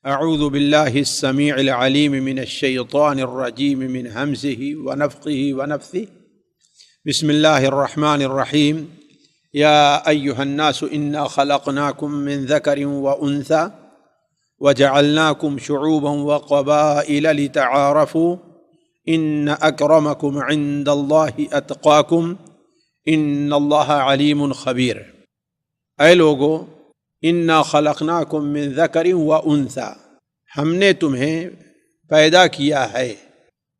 اعوذ باللہ السمیع العلیم من الشیطان الرجیم من ہمزہ ونفخہ ونفثہ بسم اللہ الرحمن الرحیم یا ایہا الناس انا خلقناکم من ذکر وانثی وجعلناکم شعوبا وقبائل لتعارفوا ان اکرمکم عند اللہ اتقاکم ان اللہ علیم خبیر۔ اے لوگو، انا خلقناکم من ذکر و انثی، ہم نے تمہیں پیدا کیا ہے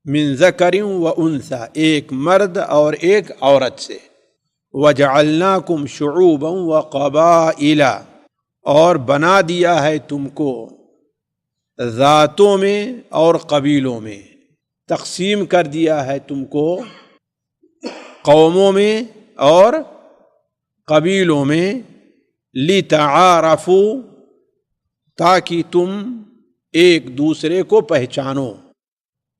من ذکر و انثی، ایک مرد اور ایک عورت سے، وجعلناکم شعوبا و قبائل، اور بنا دیا ہے تم کو ذاتوں میں اور قبیلوں میں، تقسیم کر دیا ہے تم کو قوموں میں اور قبیلوں میں، لتعارفوا، تاکہ تم ایک دوسرے کو پہچانو،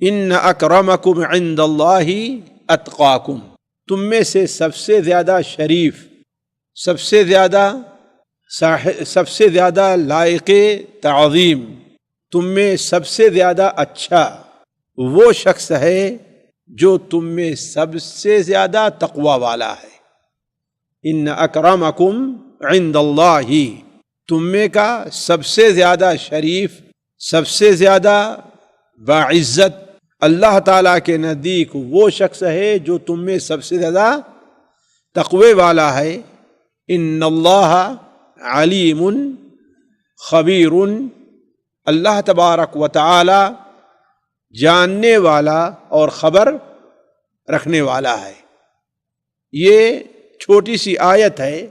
ان اکرمکم عند اللہ اتقاکم، تم میں سے سب سے زیادہ شریف، سب سے زیادہ لائق تعظیم، تم میں سب سے زیادہ اچھا وہ شخص ہے جو تم میں سب سے زیادہ تقوی والا ہے۔ ان اکرمکم عند اللہ، تم میں کا سب سے زیادہ شریف، سب سے زیادہ باعزت اللہ تعالیٰ کے نزدیک وہ شخص ہے جو تم میں سب سے زیادہ تقوی والا ہے۔ ان اللہ علیم خبیر، اللہ تبارک و تعالی جاننے والا اور خبر رکھنے والا ہے۔ یہ چھوٹی سی آیت ہے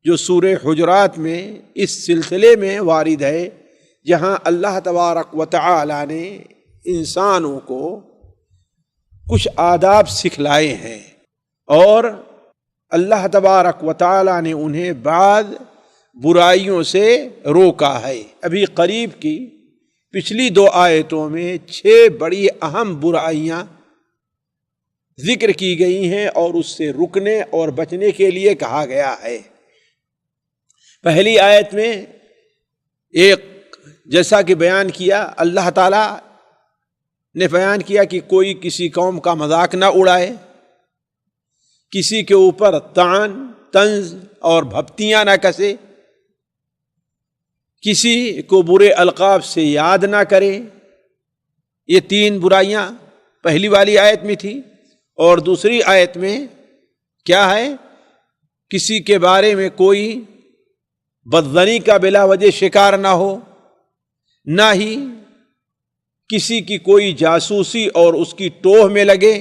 جو سورہ حجرات میں اس سلسلے میں وارد ہے، جہاں اللہ تبارک و تعالی نے انسانوں کو کچھ آداب سکھلائے ہیں، اور اللہ تبارک و تعالی نے انہیں بعض برائیوں سے روکا ہے۔ ابھی قریب کی پچھلی 2 آیتوں میں 6 بڑی اہم برائیاں ذکر کی گئی ہیں اور اس سے رکنے اور بچنے کے لیے کہا گیا ہے۔ پہلی آیت میں جیسا کہ بیان کیا، اللہ تعالیٰ نے بیان کیا کہ کوئی کسی قوم کا مذاق نہ اڑائے، کسی کے اوپر طعن، طنز اور بھپتیاں نہ کسے، کسی کو برے القاب سے یاد نہ کرے۔ یہ 3 برائیاں پہلی والی آیت میں تھی، اور دوسری آیت میں کیا ہے؟ کسی کے بارے میں کوئی بدظنی کا بلا وجہ شکار نہ ہو، نہ ہی کسی کی کوئی جاسوسی اور اس کی ٹوہ میں لگے،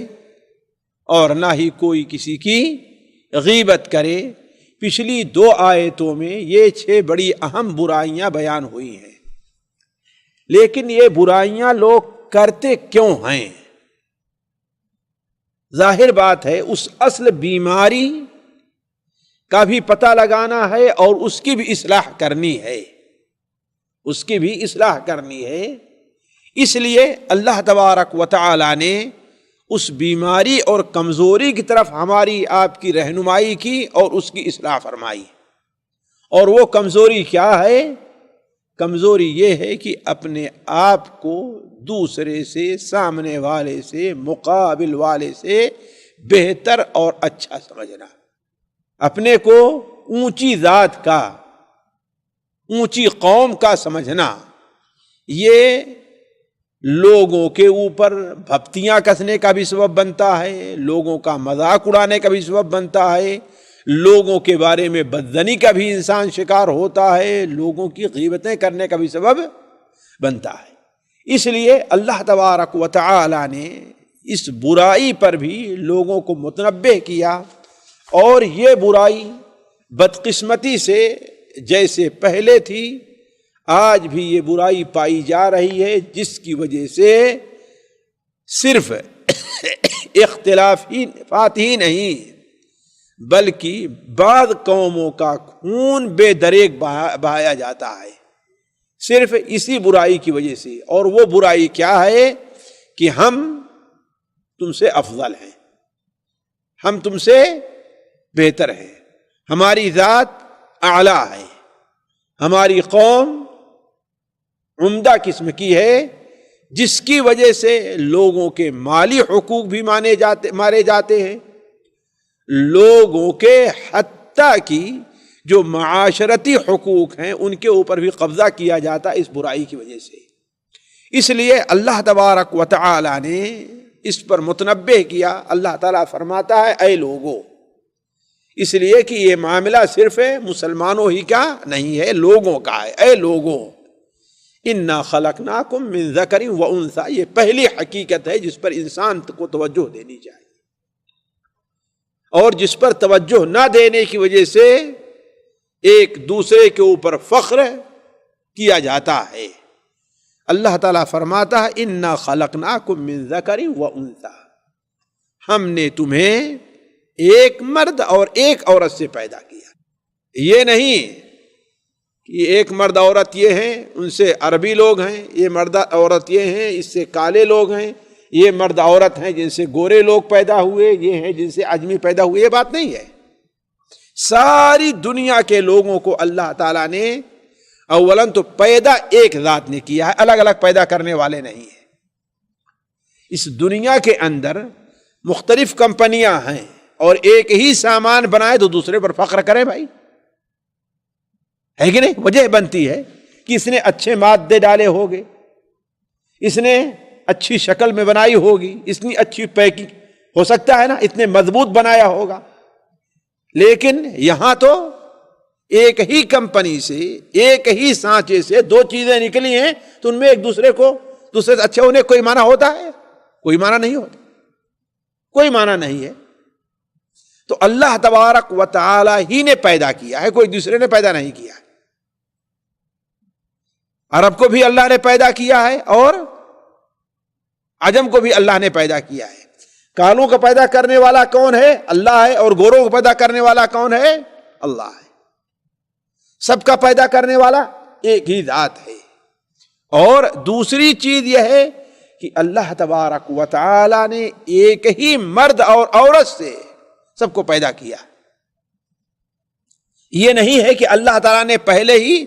اور نہ ہی کوئی کسی کی غیبت کرے۔ پچھلی 2 آیتوں میں یہ 6 بڑی اہم برائیاں بیان ہوئی ہیں، لیکن یہ برائیاں لوگ کرتے کیوں ہیں؟ ظاہر بات ہے اس اصل بیماری کا بھی پتہ لگانا ہے اور اس کی بھی اصلاح کرنی ہے، اس کی بھی اصلاح کرنی ہے۔ اس لیے اللہ تبارک و تعالی نے اس بیماری اور کمزوری کی طرف ہماری آپ کی رہنمائی کی اور اس کی اصلاح فرمائی۔ اور وہ کمزوری کیا ہے؟ کمزوری یہ ہے کہ اپنے آپ کو دوسرے سے، سامنے والے سے، مقابل والے سے بہتر اور اچھا سمجھنا، اپنے کو اونچی ذات کا، اونچی قوم کا سمجھنا، یہ لوگوں کے اوپر بھپتیاں کسنے کا بھی سبب بنتا ہے، لوگوں کا مذاق اڑانے کا بھی سبب بنتا ہے، لوگوں کے بارے میں بدظنی کا بھی انسان شکار ہوتا ہے، لوگوں کی غیبتیں کرنے کا بھی سبب بنتا ہے۔ اس لیے اللہ تبارک و تعالی نے اس برائی پر بھی لوگوں کو متنبہ کیا، اور یہ برائی بدقسمتی سے جیسے پہلے تھی، آج بھی یہ برائی پائی جا رہی ہے، جس کی وجہ سے صرف اختلافات ہی نہیں بلکہ بعض قوموں کا خون بے دریغ بہایا جاتا ہے، صرف اسی برائی کی وجہ سے۔ اور وہ برائی کیا ہے؟ کہ ہم تم سے افضل ہیں، ہم تم سے بہتر ہیں، ہماری ذات اعلیٰ ہے، ہماری قوم عمدہ قسم کی ہے، جس کی وجہ سے لوگوں کے مالی حقوق بھی مارے جاتے ہیں، لوگوں کے حتیٰ کی جو معاشرتی حقوق ہیں ان کے اوپر بھی قبضہ کیا جاتا ہے اس برائی کی وجہ سے۔ اس لیے اللہ تبارک و تعالی نے اس پر متنبہ کیا۔ اللہ تعالیٰ فرماتا ہے اے لوگو، اس لیے کہ یہ معاملہ صرف مسلمانوں ہی کا نہیں ہے، لوگوں کا ہے۔ اے لوگو انا خلقناکم من ذکر و انثی، یہ پہلی حقیقت ہے جس پر انسان کو توجہ دینی چاہیے، اور جس پر توجہ نہ دینے کی وجہ سے ایک دوسرے کے اوپر فخر کیا جاتا ہے۔ اللہ تعالیٰ فرماتا ہے انا خلقناکم من ذکر و انثی، ہم نے تمہیں ایک مرد اور ایک عورت سے پیدا کیا۔ یہ نہیں کہ ایک مرد عورت یہ ہیں، ان سے عربی لوگ ہیں، یہ مرد عورت یہ ہیں، اس سے کالے لوگ ہیں، یہ مرد عورت ہیں جن سے گورے لوگ پیدا ہوئے، یہ ہیں جن سے اجمی پیدا ہوئے۔ یہ بات نہیں ہے۔ ساری دنیا کے لوگوں کو اللہ تعالیٰ نے اولاً تو پیدا ایک ذات نے کیا ہے، الگ الگ پیدا کرنے والے نہیں ہیں۔ اس دنیا کے اندر مختلف کمپنیاں ہیں، اور ایک ہی سامان بنائے تو دوسرے پر فخر کرے بھائی، ہے کہ نہیں؟ وجہ بنتی ہے کہ اس نے اچھے مادے ڈالے ہوگے، اس نے اچھی شکل میں بنائی ہوگی، اس نے اچھی پیکنگ، ہو سکتا ہے نا اتنے مضبوط بنایا ہوگا۔ لیکن یہاں تو ایک ہی کمپنی سے، ایک ہی سانچے سے دو چیزیں نکلی ہیں، تو ان میں ایک دوسرے سے اچھے ہونے کوئی معنی ہوتا ہے؟ کوئی معنی نہیں ہوتا، کوئی معنی نہیں ہے۔ تو اللہ تبارک و تعالی ہی نے پیدا کیا ہے، کوئی دوسرے نے پیدا نہیں کیا ہے۔ عرب کو بھی اللہ نے پیدا کیا ہے، اور عجم کو بھی اللہ نے پیدا کیا ہے۔ کالوں کو پیدا کرنے والا کون ہے؟ اللہ ہے، اور گوروں کو پیدا کرنے والا کون ہے؟ اللہ ہے۔ سب کا پیدا کرنے والا ایک ہی ذات ہے۔ اور دوسری چیز یہ ہے کہ اللہ تبارک و تعالی نے ایک ہی مرد اور عورت سے سب کو پیدا کیا۔ یہ نہیں ہے کہ اللہ تعالیٰ نے پہلے ہی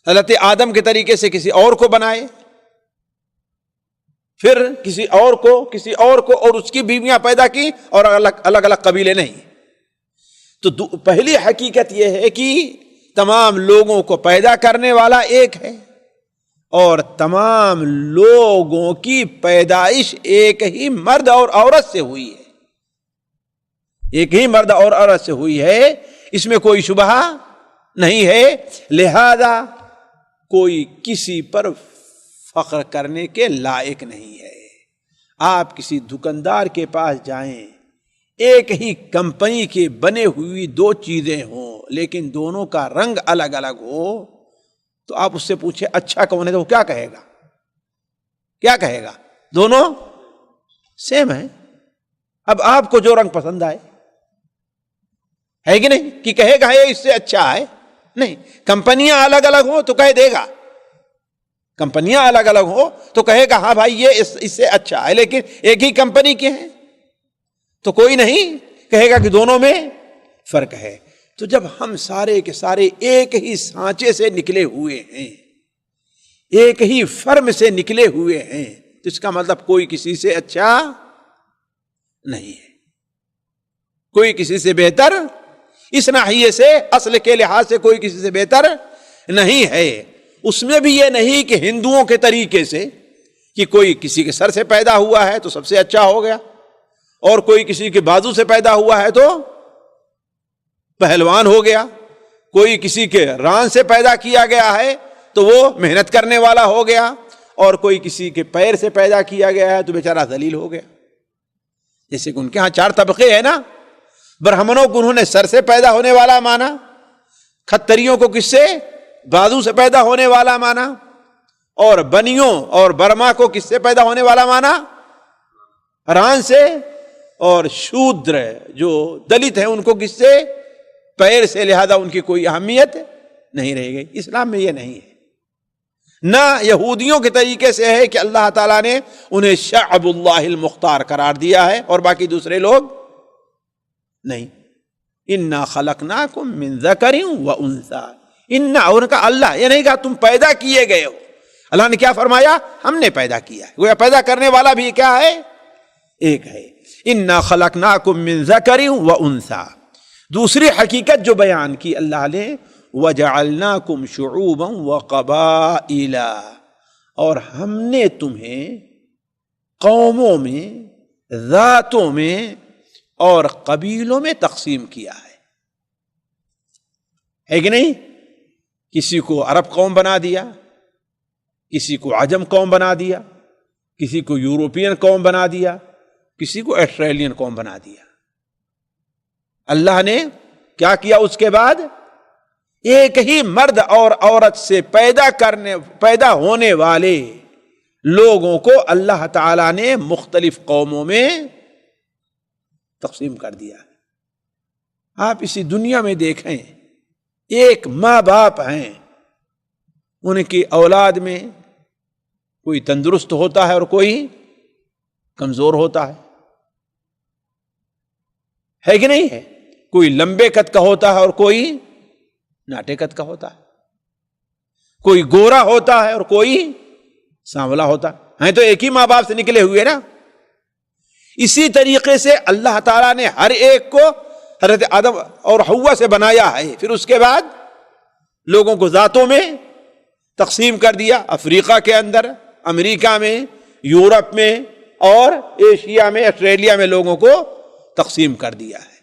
حضرت آدم کے طریقے سے کسی اور کو بنائے، پھر کسی اور کو اور اس کی بیویاں پیدا کی، اور الگ الگ قبیلے نہیں۔ تو پہلی حقیقت یہ ہے کہ تمام لوگوں کو پیدا کرنے والا ایک ہے، اور تمام لوگوں کی پیدائش ایک ہی مرد اور عورت سے ہوئی ہے، ایک ہی مرد اور عورت سے ہوئی ہے، اس میں کوئی شبہ نہیں ہے۔ لہذا کوئی کسی پر فخر کرنے کے لائق نہیں ہے۔ آپ کسی دکاندار کے پاس جائیں، ایک ہی کمپنی کے بنے ہوئی دو چیزیں ہوں لیکن دونوں کا رنگ الگ الگ ہو، تو آپ اس سے پوچھیں اچھا کون ہے، تو وہ کیا کہے گا؟ کیا کہے گا؟ دونوں سیم ہیں۔ اب آپ کو جو رنگ پسند آئے، ہے کہ نہیں، کہ کہے گا یہ اس سے اچھا ہے؟ نہیں۔ کمپنیاں الگ الگ ہوں تو کہہ دے گا، کمپنیاں الگ الگ ہو تو کہے گا ہاں بھائی یہ اس سے اچھا ہے، لیکن ایک ہی کمپنی کے ہیں تو کوئی نہیں کہے گا کہ دونوں میں فرق ہے۔ تو جب ہم سارے کے سارے ایک ہی سانچے سے نکلے ہوئے ہیں، ایک ہی فرم سے نکلے ہوئے ہیں، تو اس کا مطلب کوئی کسی سے اچھا نہیں ہے، کوئی کسی سے بہتر، اس ناحیے سے اصل کے لحاظ سے کوئی کسی سے بہتر نہیں ہے۔ اس میں بھی یہ نہیں کہ ہندوؤں کے طریقے سے کہ کوئی کسی کے سر سے پیدا ہوا ہے تو سب سے اچھا ہو گیا، اور کوئی کسی کے بازو سے پیدا ہوا ہے تو پہلوان ہو گیا، کوئی کسی کے ران سے پیدا کیا گیا ہے تو وہ محنت کرنے والا ہو گیا، اور کوئی کسی کے پیر سے پیدا کیا گیا ہے تو بیچارہ ذلیل ہو گیا۔ جیسے کہ ان کے ہاں 4 طبقے ہیں نا، برہمنوں کو انہوں نے سر سے پیدا ہونے والا مانا، کھتریوں کو کس سے؟ بازو سے پیدا ہونے والا مانا، اور بنیوں اور برما کو کس سے پیدا ہونے والا مانا؟ ران سے، اور شودر جو دلت ہیں ان کو کس سے؟ پیر سے۔ لہذا ان کی کوئی اہمیت نہیں رہ گئی۔ اسلام میں یہ نہیں ہے، نہ یہودیوں کے طریقے سے ہے کہ اللہ تعالیٰ نے انہیں شعب اللہ المختار قرار دیا ہے اور باقی دوسرے لوگ نہیں۔ انا خلقناکم من ذکر و انثی، اور کا اللہ یہ نہیں کہا تم پیدا کیے گئے ہو. اللہ نے کیا فرمایا؟ ہم نے پیدا کیا ہے. گویا پیدا کرنے والا بھی کیا ہے؟ ایک ہے. انا خلقناکم من ذکر و انثی. دوسری حقیقت جو بیان کی اللہ نے وجعلناکم شعوبا وقبائل، اور ہم نے تمہیں قوموں میں، ذاتوں میں اور قبیلوں میں تقسیم کیا ہے کہ نہیں؟ کسی کو عرب قوم بنا دیا، کسی کو عجم قوم بنا دیا، کسی کو یورپین قوم بنا دیا، کسی کو آسٹریلین قوم بنا دیا. اللہ نے کیا کیا اس کے بعد؟ ایک ہی مرد اور عورت سے پیدا ہونے والے لوگوں کو اللہ تعالی نے مختلف قوموں میں تقسیم کر دیا. آپ اسی دنیا میں دیکھیں، ایک ماں باپ ہیں، ان کی اولاد میں کوئی تندرست ہوتا ہے اور کوئی کمزور ہوتا ہے کہ نہیں ہے؟ کوئی لمبے قد کا ہوتا ہے اور کوئی ناٹے قد کا ہوتا ہے، کوئی گورا ہوتا ہے اور کوئی سانولا ہوتا ہے. ہیں تو ایک ہی ماں باپ سے نکلے ہوئے نا. اسی طریقے سے اللہ تعالیٰ نے ہر ایک کو حضرت آدم اور حوا سے بنایا ہے، پھر اس کے بعد لوگوں کو ذاتوں میں تقسیم کر دیا. افریقہ کے اندر، امریکہ میں، یورپ میں اور ایشیا میں، آسٹریلیا میں لوگوں کو تقسیم کر دیا ہے.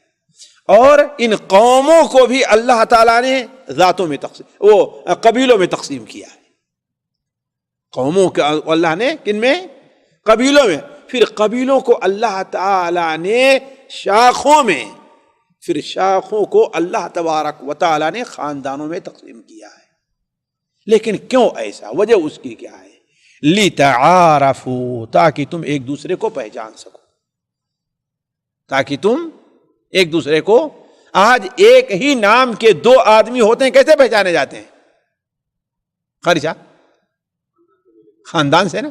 اور ان قوموں کو بھی اللہ تعالیٰ نے ذاتوں میں قبیلوں میں تقسیم کیا ہے. قوموں کے اللہ نے کن میں؟ قبیلوں میں. پھر قبیلوں کو اللہ تعالیٰ نے شاخوں میں، پھر شاخوں کو اللہ تبارک و تعالیٰ نے خاندانوں میں تقسیم کیا ہے. لیکن کیوں ایسا؟ وجہ اس کی کیا ہے؟ لِتَعَارَفُوا، تاکہ تم ایک دوسرے کو پہچان سکو، تاکہ تم ایک دوسرے کو. آج ایک ہی نام کے دو آدمی ہوتے ہیں، کیسے پہچانے جاتے ہیں؟ خارجہ خاندان سے نا،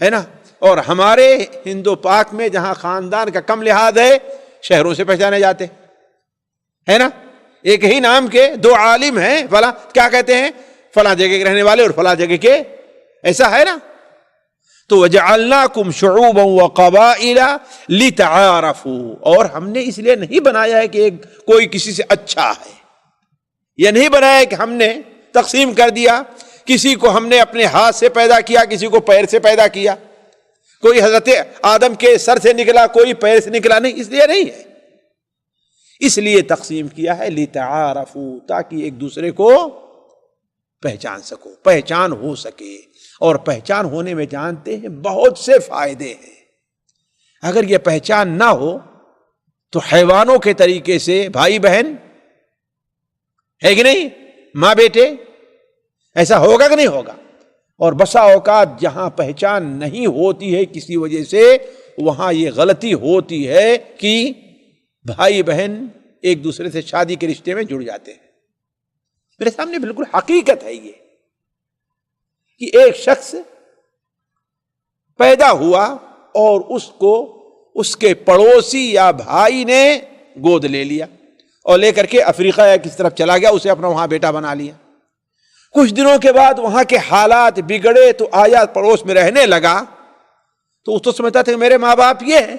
ہے نا. اور ہمارے ہندو پاک میں جہاں خاندان کا کم لحاظ ہے، شہروں سے پہچانے جاتے ہے نا. ایک ہی نام کے دو عالم ہیں، فلاں کیا کہتے ہیں؟ فلاں جگہ کے رہنے والے اور فلاں جگہ کے، ایسا ہے نا. تو وجعلناکم شعوبا وقبائل لتعارفوا، اور ہم نے اس لیے نہیں بنایا ہے کہ کوئی کسی سے اچھا ہے، یہ نہیں بنایا ہے کہ ہم نے تقسیم کر دیا، کسی کو ہم نے اپنے ہاتھ سے پیدا کیا، کسی کو پیر سے پیدا کیا، کوئی حضرت آدم کے سر سے نکلا، کوئی پیر سے نکلا، نہیں، اس لیے نہیں ہے. اس لیے تقسیم کیا ہے لتعارفوا، تاکہ ایک دوسرے کو پہچان سکو، پہچان ہو سکے. اور پہچان ہونے میں جانتے ہیں بہت سے فائدے ہیں. اگر یہ پہچان نہ ہو تو حیوانوں کے طریقے سے بھائی بہن ہے کہ نہیں، ماں بیٹے، ایسا ہوگا کہ نہیں ہوگا. اور بسا اوقات جہاں پہچان نہیں ہوتی ہے کسی وجہ سے، وہاں یہ غلطی ہوتی ہے کہ بھائی بہن ایک دوسرے سے شادی کے رشتے میں جڑ جاتے ہیں. میرے سامنے بالکل حقیقت ہے یہ کہ ایک شخص پیدا ہوا اور اس کو اس کے پڑوسی یا بھائی نے گود لے لیا اور لے کر کے افریقہ یا کس طرف چلا گیا، اسے اپنا وہاں بیٹا بنا لیا. کچھ دنوں کے بعد وہاں کے حالات بگڑے تو آیا پڑوس میں رہنے لگا، تو اس تو سمجھتا تھا کہ میرے ماں باپ یہ ہیں،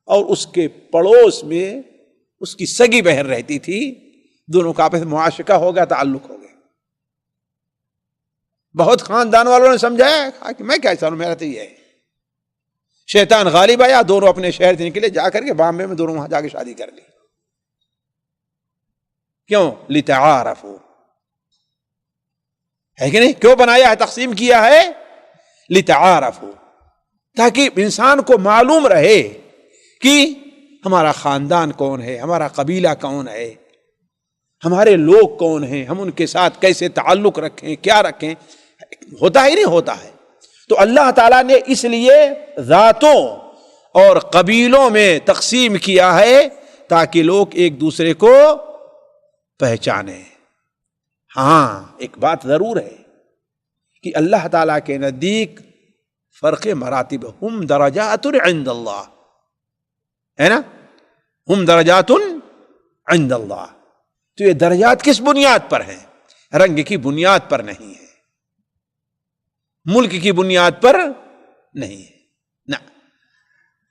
اور اس کے پڑوس میں اس کی سگی بہن رہتی تھی، دونوں کا آپس میں معاشقہ ہو گیا، تعلق ہو گیا. بہت خاندان والوں نے سمجھایا کہ میں کیا ایسا ہوں، میرا تو یہ ہے. شیطان غالب آیا، دونوں اپنے شہر سے نکلے، جا کر کے بامبے میں دونوں وہاں جا کے شادی کر لی. کیوں؟ لتعارفوا، ہے کہ نہیں؟ کیوں بنایا ہے، تقسیم کیا ہے؟ لتعارفوا، تاکہ انسان کو معلوم رہے کہ ہمارا خاندان کون ہے، ہمارا قبیلہ کون ہے، ہمارے لوگ کون ہیں، ہم ان کے ساتھ کیسے تعلق رکھیں، کیا رکھیں. ہوتا ہی نہیں ہوتا ہے. تو اللہ تعالیٰ نے اس لیے ذاتوں اور قبیلوں میں تقسیم کیا ہے تاکہ لوگ ایک دوسرے کو پہچانیں. ہاں ایک بات ضرور ہے کہ اللہ تعالیٰ کے نزدیک فرق مراتب، ہم درجات عند اللہ، ہے نا، ہم درجات عند اللہ. تو یہ درجات کس بنیاد پر ہیں؟ رنگ کی بنیاد پر نہیں ہے، ملک کی بنیاد پر نہیں ہے، نہ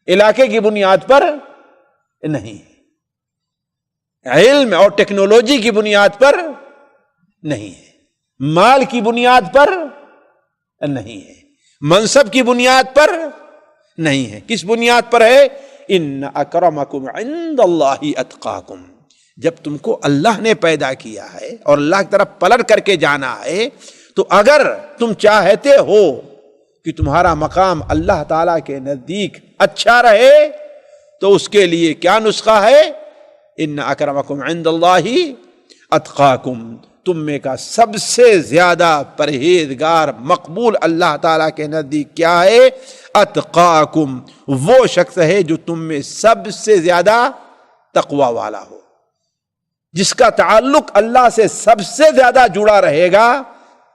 علاقے کی بنیاد پر نہیں ہے، علم اور ٹیکنالوجی کی بنیاد پر نہیں ہے، مال کی بنیاد پر نہیں ہے، منصب کی بنیاد پر نہیں ہے۔ کس بنیاد پر ہے؟ ان اکرمکم عند اللہ اتقاکم۔ جب تم کو اللہ نے پیدا کیا ہے اور اللہ کی طرف پلٹ کر کے جانا ہے، تو اگر تم چاہتے ہو کہ تمہارا مقام اللہ تعالی کے نزدیک اچھا رہے، تو اس کے لیے کیا نسخہ ہے؟ ان اکرمکم عند اللہ اتقاکم، تم میں کا سب سے زیادہ پرہیزگار مقبول اللہ تعالیٰ کے نزدیک کیا ہے؟ اتقاکم، وہ شخص ہے جو تم میں سب سے زیادہ تقوی والا ہو، جس کا تعلق اللہ سے سب سے زیادہ جڑا رہے گا۔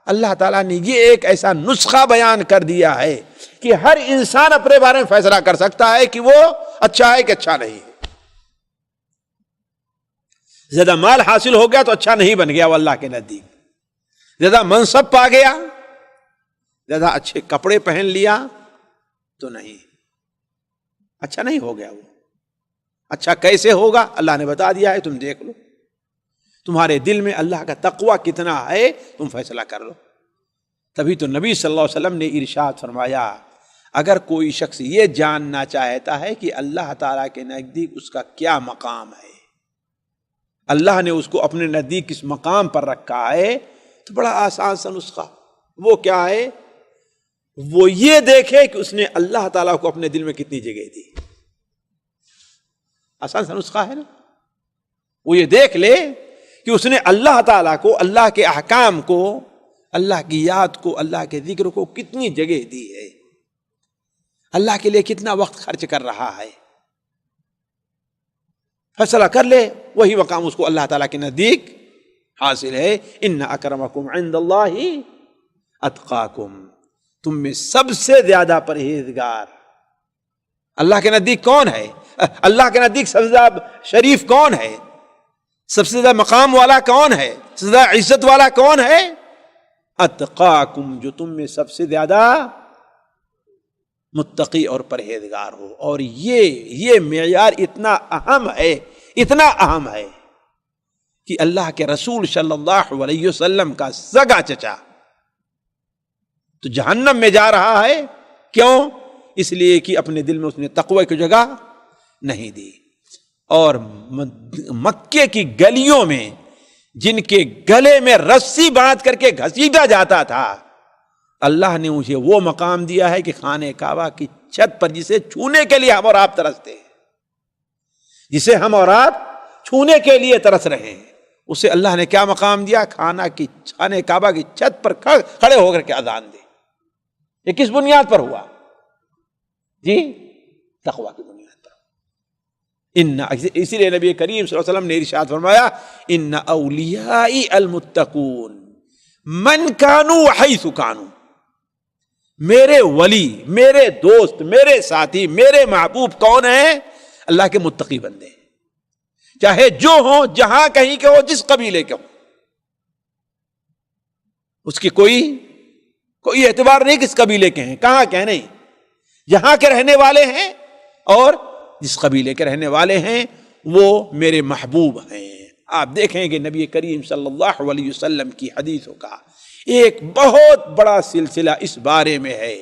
اللہ تعالیٰ نے یہ ایک ایسا نسخہ بیان کر دیا ہے کہ ہر انسان اپنے بارے میں فیصلہ کر سکتا ہے کہ وہ اچھا ہے کہ اچھا نہیں ہے۔ زیادہ مال حاصل ہو گیا تو اچھا نہیں بن گیا وہ اللہ کے نزدیک، زیادہ منصب پا گیا، زیادہ اچھے کپڑے پہن لیا تو نہیں، اچھا نہیں ہو گیا وہ۔ اچھا کیسے ہوگا؟ اللہ نے بتا دیا ہے، تم دیکھ لو، تمہارے دل میں اللہ کا تقوی کتنا ہے تم فیصلہ کر لو۔ تبھی تو نبی صلی اللہ علیہ وسلم نے ارشاد فرمایا، اگر کوئی شخص یہ جاننا چاہتا ہے کہ اللہ تعالیٰ کے نزدیک اس کا کیا مقام ہے، اللہ نے اس کو اپنے نزدیک کس مقام پر رکھا ہے، تو بڑا آسان سا نسخہ، وہ کیا ہے؟ وہ یہ دیکھے کہ اس نے اللہ تعالیٰ کو اپنے دل میں کتنی جگہ دی۔ آسان سا نسخہ ہے نا، وہ یہ دیکھ لے کہ اس نے اللہ تعالیٰ کو، اللہ کے احکام کو، اللہ کی یاد کو، اللہ کے ذکر کو کتنی جگہ دی ہے، اللہ کے لیے کتنا وقت خرچ کر رہا ہے، فیصلہ کر لے، وہی مقام اس کو اللہ تعالیٰ کے نزدیک حاصل ہے۔ ان اکرمکم عند اللہ اتقاکم، تم میں سب سے زیادہ پرہیزگار اللہ کے نزدیک کون ہے؟ اللہ کے نزدیک سب سے زیادہ شریف کون ہے؟ سب سے زیادہ مقام والا کون ہے؟ سب سے زیادہ عزت والا کون ہے؟ اتقاکم، جو تم میں سب سے زیادہ متقی اور پرہیزگار ہو۔ اور یہ معیار اتنا اہم ہے، اتنا اہم ہے کہ اللہ کے رسول صلی اللہ علیہ وسلم کا سگا چچا تو جہنم میں جا رہا ہے، کیوں؟ اس لیے کہ اپنے دل میں اس نے تقوی کی جگہ نہیں دی۔ اور مکے کی گلیوں میں جن کے گلے میں رسی باندھ کر کے گھسیٹا جاتا تھا، اللہ نے مجھے وہ مقام دیا ہے کہ خانہ کعبہ کی چھت پر جسے چھونے کے لیے ہم اور آپ ترستے ہیں، جسے ہم اور آپ چھونے کے لیے ترس رہے ہیں، اسے اللہ نے کیا مقام دیا؟ خانہ کعبہ کی چھت پر کھڑے ہو کر کے اذان دے۔ یہ کس بنیاد پر ہوا؟ جی، تقوی کی بنیاد پر۔ اسی لیے نبی کریم صلی اللہ علیہ وسلم نے ارشاد فرمایا، ان اولیائی المتقون من کانوا حیث کانوا، میرے ولی، میرے دوست، میرے ساتھی، میرے محبوب کون ہیں؟ اللہ کے متقی بندے، چاہے جو ہوں، جہاں کہیں کے ہو، جس قبیلے کے ہو، اس کی کوئی اعتبار نہیں کس قبیلے کے ہیں، کہاں کے ہیں، نہیں، جہاں کے رہنے والے ہیں اور جس قبیلے کے رہنے والے ہیں وہ میرے محبوب ہیں۔ آپ دیکھیں کہ نبی کریم صلی اللہ علیہ وسلم کی حدیثوں کا ایک بہت بڑا سلسلہ اس بارے میں ہے۔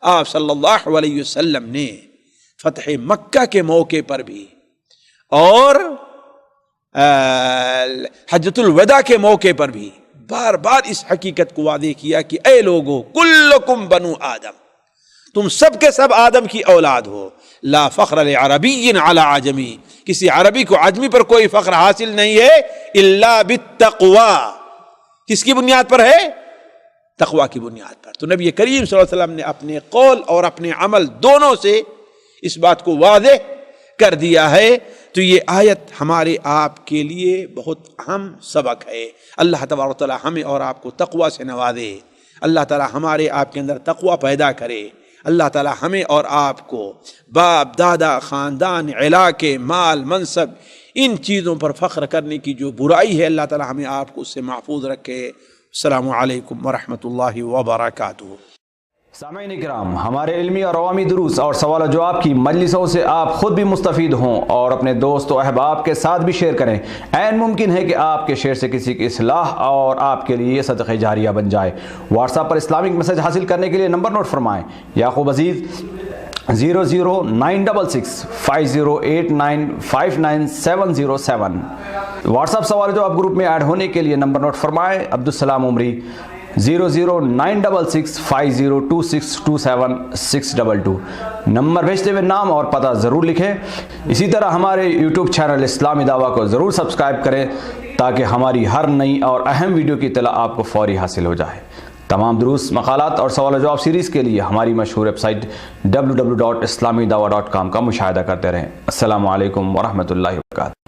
آپ صلی اللہ علیہ وسلم نے فتح مکہ کے موقع پر بھی اور حجۃ الوداع کے موقع پر بھی بار بار اس حقیقت کو واضح کیا کہ اے لوگو، کلکم بنو آدم، تم سب کے سب آدم کی اولاد ہو، لا فخر لعربی علی عجمی، کسی عربی کو عجمی پر کوئی فخر حاصل نہیں ہے، الا بالتقوی، کس کی بنیاد پر ہے؟ تقوی کی بنیاد پر۔ تو نبی کریم صلی اللہ علیہ وسلم نے اپنے قول اور اپنے عمل دونوں سے اس بات کو واضح کر دیا ہے۔ تو یہ آیت ہمارے آپ کے لیے بہت اہم سبق ہے۔ اللہ تبارک و تعالی ہمیں اور آپ کو تقوی سے نوازے، اللہ تعالی ہمارے آپ کے اندر تقوی پیدا کرے، اللہ تعالی ہمیں اور آپ کو باپ دادا، خاندان، علاقے، مال، منصب، ان چیزوں پر فخر کرنے کی جو برائی ہے اللہ تعالی ہمیں آپ کو اس سے محفوظ رکھے۔ السلام علیکم ورحمۃ اللہ وبرکاتہ۔ سامعین کرام، ہمارے علمی اور عوامی دروس اور سوال و جواب کی مجلسوں سے آپ خود بھی مستفید ہوں اور اپنے دوست و احباب کے ساتھ بھی شیئر کریں۔ عین ممکن ہے کہ آپ کے شیئر سے کسی کی اصلاح اور آپ کے لیے صدقہ جاریہ بن جائے۔ واٹس ایپ پر اسلامک میسج حاصل کرنے کے لیے نمبر نوٹ فرمائیں: یعقوب عزیز 00966 5089 59707۔ واٹس ایپ سوال و جواب گروپ میں ایڈ ہونے کے لیے نمبر نوٹ فرمائیں: عبدالسلام عمری 00966 502627 نمبر بھیجتے ہوئے نام اور پتہ ضرور لکھیں۔ اسی طرح ہمارے یوٹیوب چینل اسلامی دعویٰ کو ضرور سبسکرائب کریں تاکہ ہماری ہر نئی اور اہم ویڈیو کی اطلاع آپ کو فوری حاصل ہو جائے۔ تمام دروس، مقالات اور سوال و جواب سیریز کے لیے ہماری مشہور ویب سائٹ www.islamidawah.com کا مشاہدہ کرتے رہیں۔ السلام علیکم ورحمۃ اللہ وبرکاتہ۔